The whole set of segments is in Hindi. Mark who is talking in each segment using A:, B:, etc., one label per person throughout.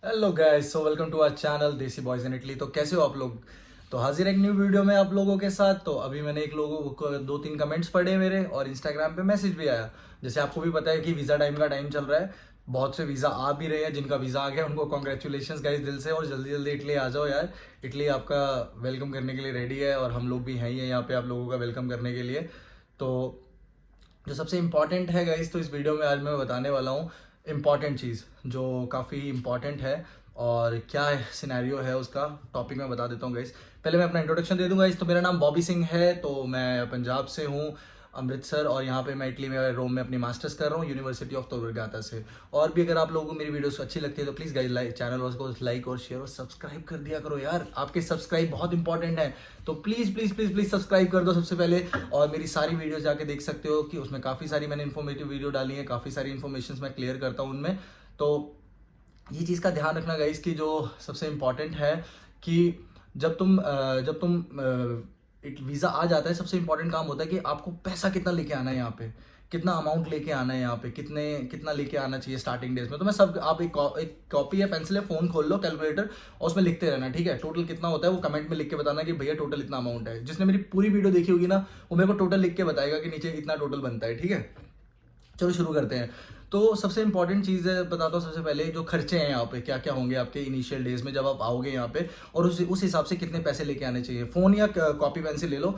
A: Hello guys, so welcome to our channel desi boys in Italy. तो कैसे हो आप लोग? तो हाजिर है एक न्यू वीडियो में आप लोगों के साथ। तो अभी मैंने एक लोगों को दो तीन कमेंट्स पढ़े मेरे, और इंस्टाग्राम पे मैसेज भी आया। जैसे आपको भी पता है कि वीज़ा टाइम का टाइम चल रहा है, बहुत से वीज़ा आ भी रहे हैं। जिनका वीज़ा आ गया उनको कॉन्ग्रेचुलेशन गाइस दिल से, और जल्दी जल्दी इटली आ जाओ यार। इटली आपका वेलकम करने के लिए रेडी है, और हम लोग भी हैं ही हैं यहाँ पे आप लोगों का वेलकम करने के लिए। तो जो सबसे इम्पॉर्टेंट है गाइस, तो इस वीडियो में आज मैं बताने वाला हूँ इम्पॉर्टेंट चीज़ जो काफ़ी इम्पॉर्टेंट है। और क्या सिनेरियो है उसका टॉपिक मैं बता देता हूँ गाइस। पहले मैं अपना इंट्रोडक्शन दे दूंगा गाइस। तो मेरा नाम बॉबी सिंह है, तो मैं पंजाब से हूँ, अमृतसर। और यहाँ पे मैं इटली में रोम में अपनी मास्टर्स कर रहा हूँ, यूनिवर्सिटी ऑफ तोरगाता से। और भी अगर आप लोगों को मेरी वीडियोस अच्छी लगती है तो प्लीज़ गाइस चैनल को लाइक और शेयर और सब्सक्राइब कर दिया करो यार। आपके सब्सक्राइब बहुत इंपॉर्टेंट है, तो please please please please subscribe कर दो सबसे पहले। और मेरी सारी वीडियोस जाके देख सकते हो कि उसमें काफ़ी सारी मैंने इन्फॉर्मेटिव वीडियो डाली है, काफ़ी सारी इन्फॉर्मेशन मैं क्लियर करता हूँ उनमें। तो ये चीज़ का ध्यान रखना गाइस कि जो सबसे इम्पॉर्टेंट है कि जब तुम एक वीज़ा आ जाता है, सबसे इम्पॉर्टेंट काम होता है कि आपको पैसा कितना लेके आना है यहाँ पे, कितना अमाउंट लेके आना है यहाँ पे, कितना लेके आना चाहिए स्टार्टिंग डेज में। तो मैं सब आप एक कॉपी या पेंसिल या फ़ोन खोल लो, कैलकुलेटर, और उसमें लिखते रहना, ठीक है। टोटल कितना होता है वो कमेंट में लिख के बताना कि भैया टोटल इतना अमाउंट है। जिसने मेरी पूरी वीडियो देखी होगी ना, वो मेरे को टोटल लिख के बताएगा कि नीचे इतना टोटल बनता है, ठीक है। चलो शुरू करते हैं। तो सबसे इंपॉर्टेंट चीज़ है, बताता हूँ सबसे पहले जो खर्चे हैं यहाँ पे क्या क्या होंगे आपके इनिशियल डेज में जब आप आओगे यहाँ पे, और उस हिसाब से कितने पैसे लेके आने चाहिए। फ़ोन या कॉपी पेंसिल ले लो,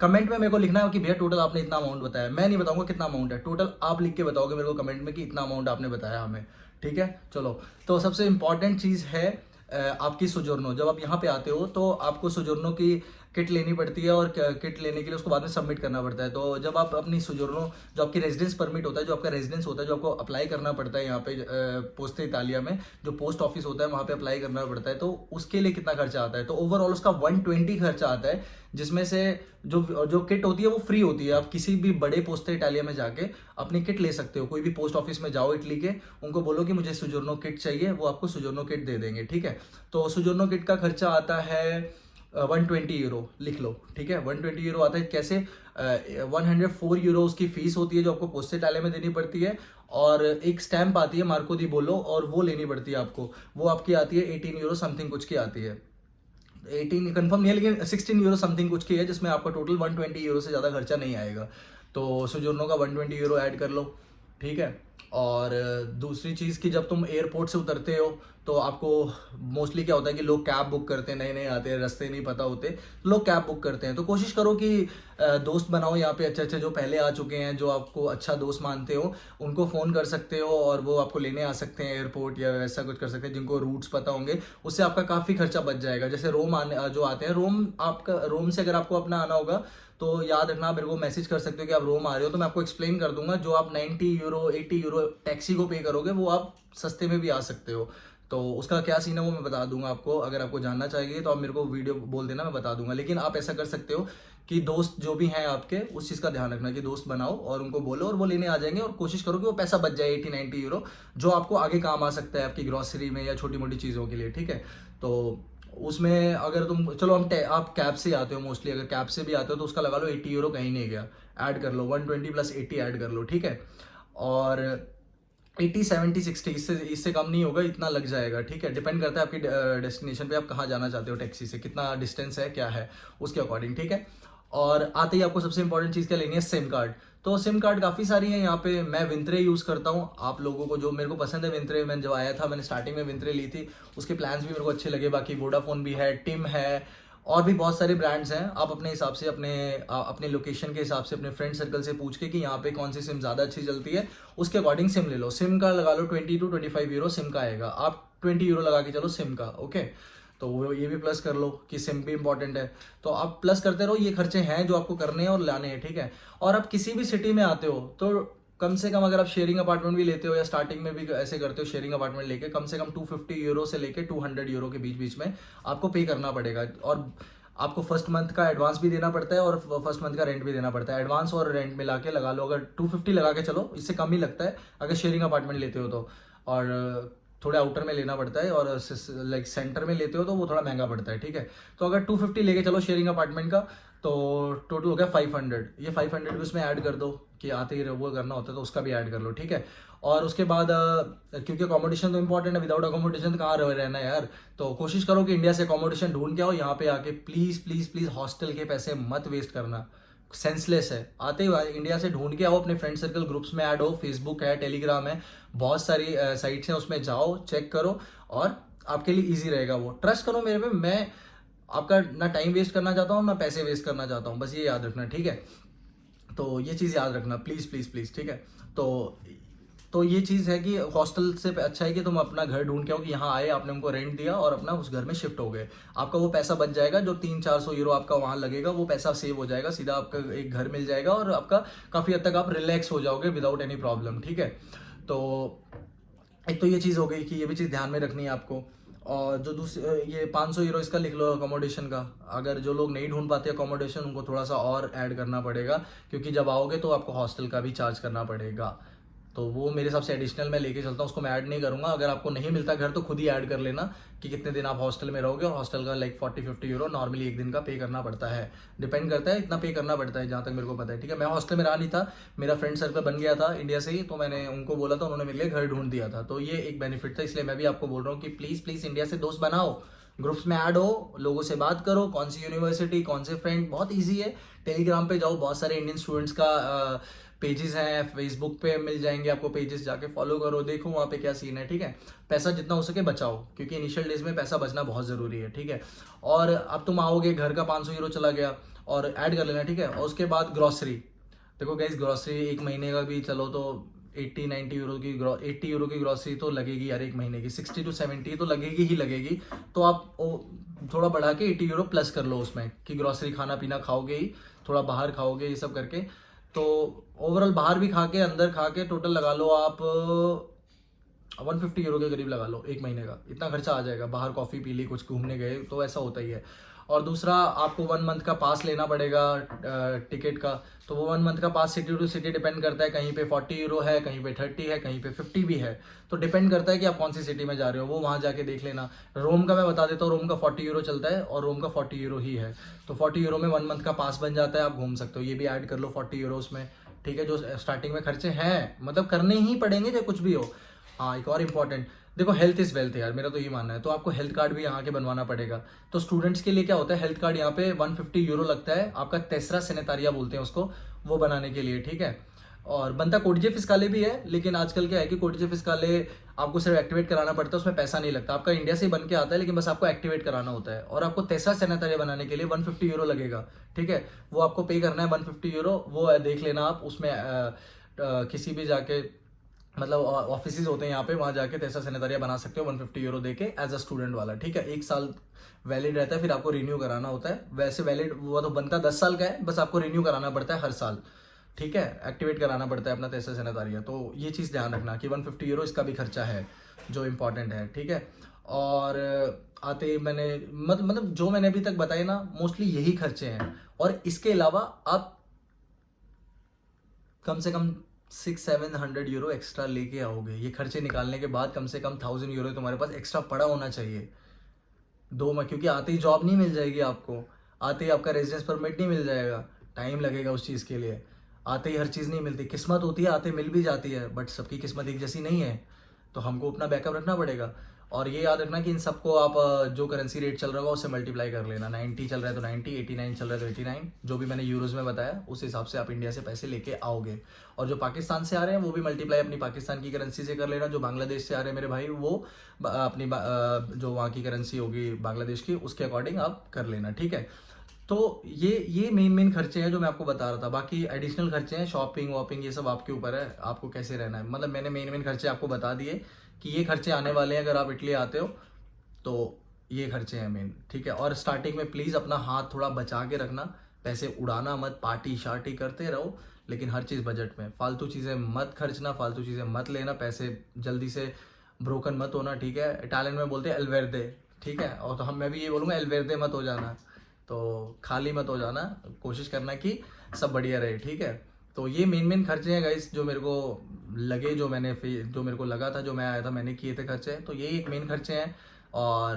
A: कमेंट में मेरे को लिखना है कि भैया टोटल आपने इतना अमाउंट बताया। मैं नहीं बताऊंगा कितना अमाउंट है, टोटल आप लिख के बताओगे मेरे को कमेंट में कि इतना अमाउंट आपने बताया हमें, ठीक है। चलो, तो सबसे इंपॉर्टेंट चीज़ है आपकी सोजोर्नो। जब आप यहाँ पे आते हो तो आपको सोजोर्नो की किट लेनी पड़ती है, और किट लेने के लिए उसको बाद में सबमिट करना पड़ता है। तो जब आप अपनी सोजोर्नो, जो आपकी रेजिडेंस परमिट होता है, जो आपका रेजिडेंस होता है, जो आपको अप्लाई करना पड़ता है यहाँ पे पोस्टे इटालिया में, जो पोस्ट ऑफिस होता है वहाँ पे अप्लाई करना पड़ता है, तो उसके लिए कितना खर्चा आता है। तो ओवरऑल उसका 120 खर्चा आता है, जिसमें से जो जो किट होती है वो फ्री होती है। आप किसी भी बड़े पोस्टे इटालिया में जाके अपनी किट ले सकते हो। कोई भी पोस्ट ऑफिस में जाओ इटली के, उनको बोलो कि मुझे सुजोर्नो किट चाहिए, वो आपको सुजोर्नो किट दे देंगे, ठीक है। तो सुजोर्नो किट का खर्चा आता है 120 यूरो, लिख लो, ठीक है। 120 यूरो आता है। कैसे? 104 यूरो उसकी फीस होती है जो आपको पोस्टे इटालिया में देनी पड़ती है, और एक स्टैंप आती है मार्को दी बोलो, और वो लेनी पड़ती है आपको। वो आपकी आती है 18 यूरो समथिंग कुछ की आती है। 18 कंफर्म नहीं है, लेकिन 16 यूरो समथिंग कुछ की है, जिसमें आपका टोटल 120 यूरो से ज़्यादा खर्चा नहीं आएगा। तो सोजोर्नो का 120 यूरो ऐड कर लो, ठीक है। और दूसरी चीज़ कि जब तुम एयरपोर्ट से उतरते हो तो आपको मोस्टली क्या होता है कि लोग कैब बुक करते हैं, नए नए आते हैं, रास्ते नहीं पता होते, तो लोग कैब बुक करते हैं। तो कोशिश करो कि दोस्त बनाओ यहाँ पे अच्छे अच्छे, जो पहले आ चुके हैं, जो आपको अच्छा दोस्त मानते हो, उनको फ़ोन कर सकते हो और वो आपको लेने आ सकते हैं एयरपोर्ट, या ऐसा कुछ कर सकते हैं, जिनको रूट्स पता होंगे। उससे आपका काफ़ी खर्चा बच जाएगा। जैसे रोम आने जो आते हैं, रोम से अगर आपको अपना आना होगा तो याद रखना, मेरे को मैसेज कर सकते हो कि आप रोम आ रहे हो, तो मैं आपको एक्सप्लेन कर दूंगा। जो आप 90 यूरो 80 यूरो टैक्सी को पे करोगे, वो आप सस्ते में भी आ सकते हो। तो उसका क्या सीन है वो मैं बता दूंगा आपको। अगर आपको जानना चाहिए तो आप मेरे को वीडियो बोल देना, मैं बता दूंगा। लेकिन आप ऐसा कर सकते हो कि दोस्त जो भी हैं आपके, उस चीज़ का ध्यान रखना कि दोस्त बनाओ और उनको बोलो और वो लेने आ जाएंगे। और कोशिश करो कि वो पैसा बच जाए 80-90 यूरो, जो आपको आगे काम आ सकता है आपकी ग्रॉसरी में या छोटी मोटी चीज़ों के लिए, ठीक है। तो उसमें अगर तुम, चलो आप कैब से आते हो मोस्टली, अगर कैब से भी आते हो तो उसका लगा लो 80 यूरो कहीं नहीं गया, ऐड कर लो 120 प्लस 80 ऐड कर लो, ठीक है। और 80 70 60 इससे इससे कम नहीं होगा, इतना लग जाएगा, ठीक है। डिपेंड करता है आपकी डेस्टिनेशन पे, आप कहाँ जाना चाहते हो, टैक्सी से कितना डिस्टेंस है, क्या है, उसके अकॉर्डिंग, ठीक है। और आते ही आपको सबसे इंपॉर्टेंट चीज़ क्या लेनी है, सिम कार्ड। तो सिम कार्ड काफ़ी सारी है यहाँ पे। मैं विंत्रे यूज़ करता हूँ। आप लोगों को जो मेरे को पसंद है विंत्रे, मैंने जब आया था मैंने स्टार्टिंग में विंत्रे ली थी, उसके प्लान्स भी मेरे को अच्छे लगे। बाकी वोडाफोन भी है, टिम है, और भी बहुत सारे ब्रांड्स हैं। आप अपने हिसाब से, अपने लोकेशन के हिसाब से, अपने फ्रेंड सर्कल से पूछ के कि यहाँ पे कौन सी सिम ज़्यादा अच्छी चलती है, उसके अकॉर्डिंग सिम ले लो। सिम का लगा लो 20 to 25 यूरो सिम का आएगा, आप 20 यूरो लगा के चलो सिम का, ओके। तो वो ये भी प्लस कर लो कि सिम भी इंपॉर्टेंट है। तो आप प्लस करते रहो, ये खर्चे हैं जो आपको करने हैं और लाने हैं, ठीक है। और आप किसी भी सिटी में आते हो तो कम से कम, अगर आप शेयरिंग अपार्टमेंट भी लेते हो या स्टार्टिंग में भी ऐसे करते हो शेयरिंग अपार्टमेंट लेके, कम से कम 250 यूरो से लेके 200 यूरो के बीच बीच में आपको पे करना पड़ेगा। और आपको फर्स्ट मंथ का एडवांस भी देना पड़ता है और फर्स्ट मंथ का रेंट भी देना पड़ता है। एडवांस और रेंट मिला के लगा लो, अगर 250 लगा के चलो, इससे कम ही लगता है अगर शेयरिंग अपार्टमेंट लेते हो तो। और थोड़े आउटर में लेना पड़ता है, और लाइक सेंटर में लेते हो तो वो थोड़ा महंगा पड़ता है, ठीक है। तो अगर 250 लेके चलो शेयरिंग अपार्टमेंट का, तो टोटल हो गया 500। ये 500 भी उसमें ऐड कर दो कि आते ही वो करना होता है तो उसका भी ऐड कर लो, ठीक है। और उसके बाद क्योंकि अकोमोडेशन तो इंपॉर्टेंट है, विदाउट अकोमोडेशन तो कहाँ रहना है यार। तो कोशिश करो कि इंडिया से अकोमोडेशन ढूंढ के आओ, यहाँ पे आके प्लीज़ प्लीज़ प्लीज़ हॉस्टल के पैसे मत वेस्ट करना, सेंसलेस है। आते ही इंडिया से ढूंढ के आओ, अपने फ्रेंड सर्कल ग्रुप्स में ऐड हो, फेसबुक है, टेलीग्राम है, बहुत सारी साइट्स हैं, उसमें जाओ, चेक करो, और आपके लिए ईजी रहेगा। वो ट्रस्ट करो मेरे पे, मैं आपका ना टाइम वेस्ट करना चाहता हूँ ना पैसे वेस्ट करना चाहता हूँ, बस ये याद रखना, ठीक है। तो ये चीज़ याद रखना प्लीज़ प्लीज़ प्लीज़, ठीक है। तो ये चीज़ है कि हॉस्टल से अच्छा है कि तुम अपना घर ढूंढ के आओ, कि यहाँ आए, आपने उनको रेंट दिया और अपना उस घर में शिफ्ट हो गए, आपका वो पैसा बच जाएगा, जो 300-400 यूरो आपका वहाँ लगेगा वो पैसा सेव हो जाएगा, सीधा आपका एक घर मिल जाएगा, और आपका काफ़ी हद तक आप रिलैक्स हो जाओगे विदाउट एनी प्रॉब्लम, ठीक है। तो एक तो ये चीज़ हो गई कि ये भी चीज़ ध्यान में रखनी है आपको। और जो दूसरी, ये 500 यूरो इसका लिख लो अकोमोडेशन का। अगर जो लोग नहीं ढूंढ पाते अकोमोडेशन, उनको थोड़ा सा और ऐड करना पड़ेगा, क्योंकि जब आओगे तो आपको हॉस्टल का भी चार्ज करना पड़ेगा। तो वो मेरे हिसाब से एडिशनल मैं लेके चलता हूँ, उसको मैं ऐड नहीं करूँगा। अगर आपको नहीं मिलता घर तो खुद ही ऐड कर लेना कि कितने दिन आप हॉस्टल में रहोगे, और हॉस्टल का लाइक 40-50 यूरो नॉर्मली एक दिन का पे करना पड़ता है, डिपेंड करता है, इतना पे करना पड़ता है जहाँ तक मेरे को पता है, ठीक है। मैं हॉस्टल में रहा नहीं था, मेरा फ्रेंड सर्कल बन गया था इंडिया से ही, तो मैंने उनको बोला था, उन्होंने मेरे लिए घर ढूंढ दिया था, तो ये एक बेनिफिट था। इसलिए मैं भी आपको बोल रहा हूँ कि प्लीज़ प्लीज़ इंडिया से दोस्त बनाओ, ग्रुप्स में ऐड हो, लोगों से बात करो, कौन सी यूनिवर्सिटी, कौन से फ्रेंड, बहुत ईजी है। टेलीग्राम पे जाओ, बहुत सारे इंडियन स्टूडेंट्स का पेजेस हैं, फेसबुक पे मिल जाएंगे आपको पेजेस, जाके फॉलो करो, देखो वहाँ पे क्या सीन है, ठीक है। पैसा जितना हो सके बचाओ, क्योंकि इनिशियल डेज में पैसा बचना बहुत ज़रूरी है, ठीक है। और अब तुम आओगे, घर का 500 यूरो चला गया, और ऐड कर लेना, ठीक है। और उसके बाद ग्रॉसरी, देखो गाइस, ग्रॉसरी एक महीने का भी चलो तो 80-90 यूरो की 80 यूरो की ग्रॉसरी तो लगेगी यार एक महीने की, 60-70 तो लगेगी ही लगेगी। तो आप थोड़ा बढ़ा के 80 यूरो प्लस कर लो उसमें, कि ग्रॉसरी खाना पीना खाओगे ही, थोड़ा बाहर खाओगे, ये सब करके। तो ओवरऑल बाहर भी खा के अंदर खा के टोटल लगा लो आप 150 यूरो के करीब लगा लो एक महीने का, इतना खर्चा आ जाएगा। बाहर कॉफ़ी पी ली, कुछ घूमने गए, तो ऐसा होता ही है। और दूसरा, आपको 1 मंथ का पास लेना पड़ेगा टिकट का। तो वो 1 मंथ का पास सिटी टू सिटी डिपेंड करता है, कहीं पे 40 यूरो है, कहीं पे 30 है, कहीं पे 50 भी है। तो डिपेंड करता है कि आप कौन सी सिटी में जा रहे हो, वो वहाँ जाके देख लेना। रोम का मैं बता देता हूँ, रोम का 40 यूरो चलता है, और रोम का 40 यूरो ही है। तो 40 यूरो में 1 मंथ का पास बन जाता है, आप घूम सकते हो। ये भी ऐड कर लो 40 यूरो उसमें, ठीक है। जो स्टार्टिंग में खर्चे हैं, मतलब करने ही पड़ेंगे चाहे कुछ भी हो। हाँ, एक और इम्पॉर्टेंट, देखो हेल्थ इज वेल्थ यार, मेरा तो ये मानना है। तो आपको हेल्थ कार्ड भी यहाँ के बनवाना पड़ेगा। तो स्टूडेंट्स के लिए क्या होता है, हेल्थ कार्ड यहाँ पे 150 यूरो लगता है आपका, तेसरा सेनेटारिया बोलते हैं उसको, वो बनाने के लिए, ठीक है। और बनता कोडिजे फिस्काले भी है, लेकिन आजकल क्या है कि कोडिजे फिस्काले आपको सिर्फ एक्टिवेट कराना पड़ता है, उसमें पैसा नहीं लगता, आपका इंडिया से ही बन के आता है, लेकिन बस आपको एक्टिवेट कराना होता है। और आपको तेसरा सेनेटारिया बनाने के लिए 150 यूरो लगेगा, ठीक है। वो आपको पे करना है 150 यूरो, वो देख लेना आप उसमें किसी भी जाके, मतलब ऑफिस होते हैं यहाँ पे, वहाँ जाके तेसरा सेनेटारिया बना सकते हो 150 यूरो देके, एज अ स्टूडेंट वाला, ठीक है। 1 साल वैलिड रहता है, फिर आपको रिन्यू कराना होता है। वैसे वैलिड वो तो बनता 10 साल का है, बस आपको रिन्यू कराना पड़ता है हर साल, ठीक है। एक्टिवेट कराना पड़ता है अपना तेसरा सेनेटारिया। तो ये चीज़ ध्यान रखना कि 150 यूरो इसका भी खर्चा है, जो इंपॉर्टेंट है, ठीक है। और आते मैंने मतलब जो मैंने अभी तक बताए ना, मोस्टली यही खर्चे हैं। और इसके अलावा आप कम से कम 600-700 यूरो एक्स्ट्रा लेके आओगे। ये खर्चे निकालने के बाद कम से कम 1000 यूरो तुम्हारे पास एक्स्ट्रा पड़ा होना चाहिए क्योंकि आते ही जॉब नहीं मिल जाएगी आपको, आते ही आपका रेजिडेंस परमिट नहीं मिल जाएगा, टाइम लगेगा उस चीज़ के लिए। आते ही हर चीज़ नहीं मिलती, किस्मत होती है, आते मिल भी जाती है, बट सबकी किस्मत एक जैसी नहीं है। तो हमको अपना बैकअप रखना पड़ेगा। और ये याद रखना कि इन सबको आप जो करेंसी रेट चल रहा होगा उससे मल्टीप्लाई कर लेना। 90 चल रहा है तो 90, 89 चल रहा है तो 89, जो भी मैंने यूरोज में बताया उस हिसाब से आप इंडिया से पैसे लेके आओगे। और जो पाकिस्तान से आ रहे हैं वो भी मल्टीप्लाई अपनी पाकिस्तान की करेंसी से कर लेना। जो बांग्लादेश से आ रहे हैं मेरे भाई, वो अपनी जो वहाँ की करेंसी होगी बांग्लादेश की, उसके अकॉर्डिंग आप कर लेना, ठीक है। तो ये मेन खर्चे हैं जो मैं आपको बता रहा था। बाकी एडिशनल खर्चे हैं, शॉपिंग वॉपिंग, ये सब आपके ऊपर है, आपको कैसे रहना है। मतलब मैंने मेन खर्चे आपको बता दिए कि ये खर्चे आने वाले हैं अगर आप इटली आते हो, तो ये खर्चे हैं मेन, ठीक है। और स्टार्टिंग में प्लीज़ अपना हाथ थोड़ा बचा के रखना, पैसे उड़ाना मत, पार्टी शार्टी करते रहो, लेकिन हर चीज़ बजट में। फालतू चीज़ें मत खर्चना, फालतू चीज़ें मत लेना, पैसे जल्दी से ब्रोकन मत होना, ठीक है। इटालियन में बोलते हैं एलवेर्दे, ठीक है। और तो मैं भी ये बोलूँगा, एलवेर्दे मत हो जाना, तो खाली मत हो जाना, कोशिश करना कि सब बढ़िया रहे, ठीक है। तो ये मेन खर्चे हैं गाइस जो मेरे को लगे, जो मेरे को लगा था, जो मैं आया था मैंने किए थे खर्चे, तो यही एक मेन खर्चे हैं। और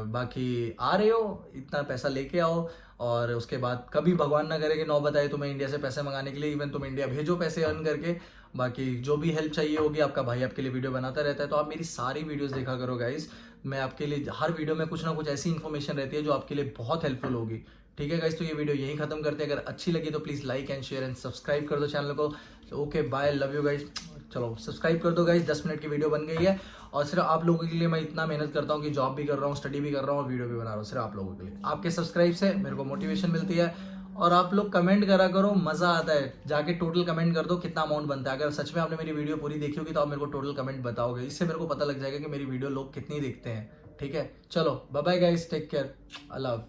A: बाकी आ रहे हो इतना पैसा लेके आओ, और उसके बाद कभी भगवान ना करे कि नौबत आए तुम्हें इंडिया से पैसे मंगाने के लिए, इवन तुम इंडिया भेजो पैसे अर्न करके। बाकी जो भी हेल्प चाहिए होगी, आपका भाई आपके लिए वीडियो बनाता रहता है, तो आप मेरी सारी वीडियोस देखा करो गाइस। मैं आपके लिए हर वीडियो में कुछ ना कुछ ऐसी इन्फॉर्मेशन रहती है जो आपके लिए बहुत हेल्पफुल होगी। ठीक है गाइस, तो ये वीडियो यहीं खत्म करते हैं। अगर अच्छी लगी तो please like and share and subscribe कर दो चैनल को। Okay bye, love you guys. चलो सब्सक्राइब कर दो गाइस, 10 मिनट की वीडियो बन गई है, और सिर्फ आप लोगों के लिए मैं इतना मेहनत करता हूँ कि जॉब भी कर रहा हूँ, स्टडी भी कर रहा हूँ और वीडियो भी बना रहा हूँ, सिर्फ आप लोगों के लिए। आपके सब्सक्राइब से मेरे को मोटिवेशन मिलती है, और आप लोग कमेंट करा करो, मजा आता है। जाके टोटल कमेंट कर दो कितना अमाउंट बनता है। अगर सच में आपने मेरी वीडियो पूरी देखी होगी तो आप मेरे को टोटल कमेंट बताओगे, इससे मेरे को पता लग जाएगा कि मेरी वीडियो लोग कितनी देखते हैं। ठीक है, चलो bye bye guys, take care, I love.